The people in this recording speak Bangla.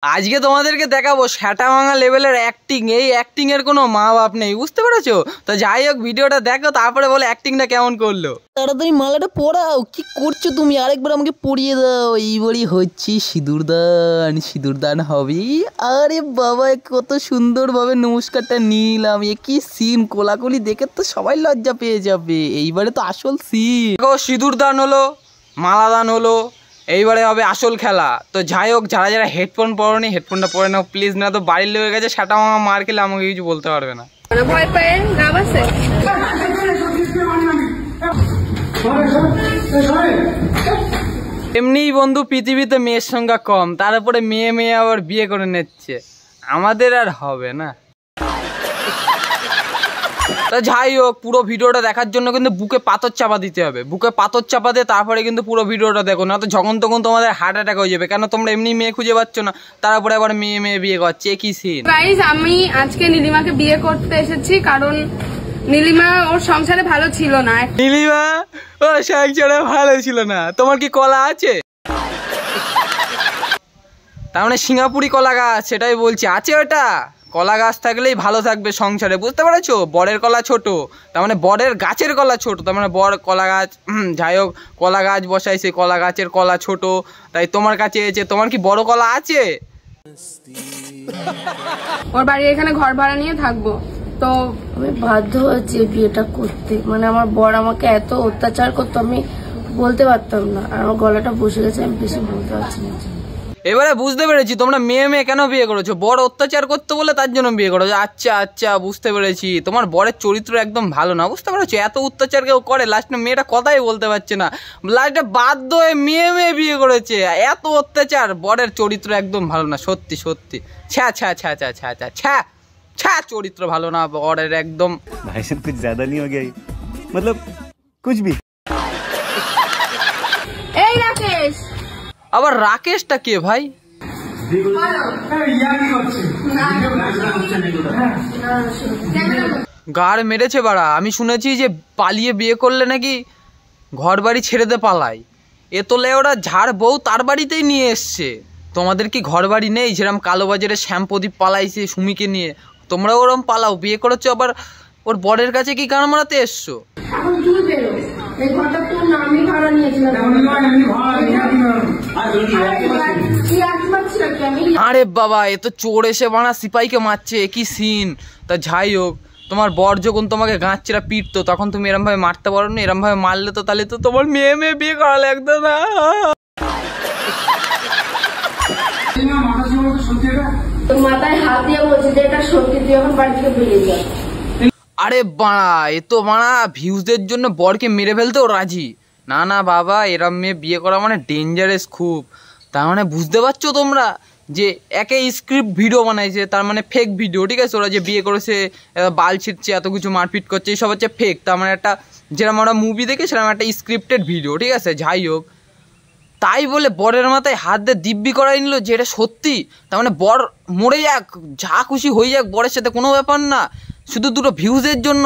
আজকে তোমাদেরকে দেখাবো সেটা ভাঙা লেভেলের অ্যাক্টিং। এই অ্যাক্টিং এর কোনো মা বাপ নেই, বুঝতে পেরেছো? তো যাই হোক, ভিডিওটা দেখো, তারপরে বলে অ্যাক্টিংটা কেমন করলো। তাড়াতাড়ি মালাটা পরাও, কি করছো তুমি? আরেকবার আমাকে পরিয়ে দাও। এইবারই হচ্ছে সিঁদুরদান, সিঁদুরদান হবে। আরে বাবা, কত সুন্দরভাবে নমস্কারটা নিলাম। এ কি সিন, কোলাকুলি দেখে তো সবাই লজ্জা পেয়ে যাবে। এইবারে তো আসল সিন। দেখো, সিঁদুরদান হলো, মালাদান হলো, এইবারে হবে আসল খেলা। তো যাই হোক, যারা যারা হেডফোন পরোনি হেডফোনটা পরে নাও প্লিজ, না তো বাড়ির লোকের কাছে সেটা ভাঙা মার খেলে আমাকে কিছু বলতে পারবে না। ভয় পেয়ে না বাসে এমনিই বন্ধু পৃথিবীতে মেয়ের সংখ্যা কম, তার উপরে মেয়ে মেয়ে আবার বিয়ে করে নিচ্ছে, আমাদের আর হবে না। তা যাই হোক, পুরো ভিডিওটা দেখার জন্য কিন্তু বুকে পাথর চাপা দিতে হবে। বুকে পাথর চাপা দিয়ে তারপরে কিন্তু পুরো ভিডিওটা দেখো, না তো যখন তখন তোমাদের হার্ট অ্যাটাক হয়ে যাবে। কেন তোমরা এমনি মেয়ে খুঁজে পাচ্ছ না, তারপরে আবার মেয়ে মেয়ে বিয়ে করছে, কি সিন। গাইস, আমি আজকে নীলিমাকে বিয়ে করতে এসেছি, কারণ নীলিমা ওর সংসারে ভালো ছিল না। নীলিমা ও সংসারে ভালো ছিল না? তোমার কি কলা আছে? তার মানে সিঙ্গাপুরি কলা গাছ, সেটাই বলছি, আছে ওটা? কলা গাছ থাকলেই ভালো থাকবে সংসারে, বুঝতে পেরেছো? বরের কলা ছোট, তার মানে বরের গাছের কলা ছোট, তার মানে বর কলা গাছ। যাই হোক, কলা গাছ বসাইছে, কলা গাছের কলা ছোট, তাই তোমার কাছে এসেছে। তোমার কি বড় কলা আছে? ওর বাড়ি এখানে ঘর ভাড়া নিয়ে থাকবো, তো আমি বাধ্য হয়েছি বিয়েটা করতে। মানে আমার বর আমাকে এত অত্যাচার করতো, আমি বলতে পারতাম না। আর আমার গলাটা বসে গেছে, আমি বেশি বলতে পারছি না। এবারে বুঝতে পেরেছি তোমরা মেয়ে মেয়ে কেন বিয়ে করেছো, বড় অত্যাচার করতে বলে তার জন্য বিয়ে করেছো। আচ্ছা আচ্ছা, বুঝতে পেরেছি। তোমার বরের চরিত্র একদম ভালো না, বুঝতে পেরেছো? এত অত্যাচার কেউ করে, লাস্টে মেয়েটা কথাই বলতে পারছে না, লাস্টে বাধ্য হয়ে মেয়ে মেয়ে বিয়ে করেছে। এত অত্যাচার, বরের চরিত্র একদম ভালো না, সত্যি সত্যি। ছ্যা ছ্যা ছ্যা ছ্যা ছ্যা ছ্যা ছ্যা ছ্যা, চরিত্র ভালো না বরের একদম। भाई साहब कुछ ज्यादा नहीं हो गया, मतलब कुछ भी। এই রাকেশ। আবার রাকেশটা কে ভাই? গাড় মেরেছে বাড়া। আমি শুনেছি যে পালিয়ে বিয়ে করলে নাকি ঘর বাড়ি ছেড়েতে পালায়। এ তোলে ওরা ঝাড় বউ তার বাড়িতেই নিয়ে এসছে। তোমাদের কি ঘর বাড়ি নেই? যেরকম কালোবাজারে শ্যামপ্রদীপ পালাইছে সুমিকে নিয়ে, তোমরা ওরম পালাও, বিয়ে করেছো, আবার ওর বরের কাছে কি গান মারাতে এসছো? আরে বাবা, এ তো চোর এসে বানা সিপাইকে মারছে, কি সিন। তা যাই হোক, তোমার বর যখন তোমাকে গাঁচ্ছিরা পিটতো, তখন তুমি এরম ভাবে মারতে পারো না? এরম ভাবে মারলে তো তাহলে তো তোমার মেয়ে মেয়ে বিয়ে করা লাগতো না। মাথায় হাত দিয়ে বলছে যে এটা সত্যি, তুই এখন বাড়ি থেকে বেরিয়ে যা। আরে বাড়া, এ তো বাড়া ভিউজদের জন্য বরকে মেরে ফেলতেও রাজি। না না বাবা, এরম মেয়ে বিয়ে করা মানে ডেঞ্জারাস খুব। তার মানে বুঝতে পারছো তোমরা যে একে স্ক্রিপ্ট ভিডিও বানাইছে, তার মানে ফেক ভিডিও, ঠিক আছে? ওরা যে বিয়ে করেছে, বাল ছিটছে, এত কিছু মারপিট করছে, এইসব হচ্ছে ফেক। তার মানে একটা যেরকম আমরা মুভি দেখে সেরকম একটা স্ক্রিপ্টেড ভিডিও, ঠিক আছে? যাই হোক, তাই বলে বরের মাথায় হাত দিয়ে দিব্যি করাই নিল যে এটা সত্যি। তার মানে বর মরে যাক, যা খুশি হয়ে যাক, বরের সাথে কোনো ব্যাপার না, শুধু দুটো ভিউজের জন্য।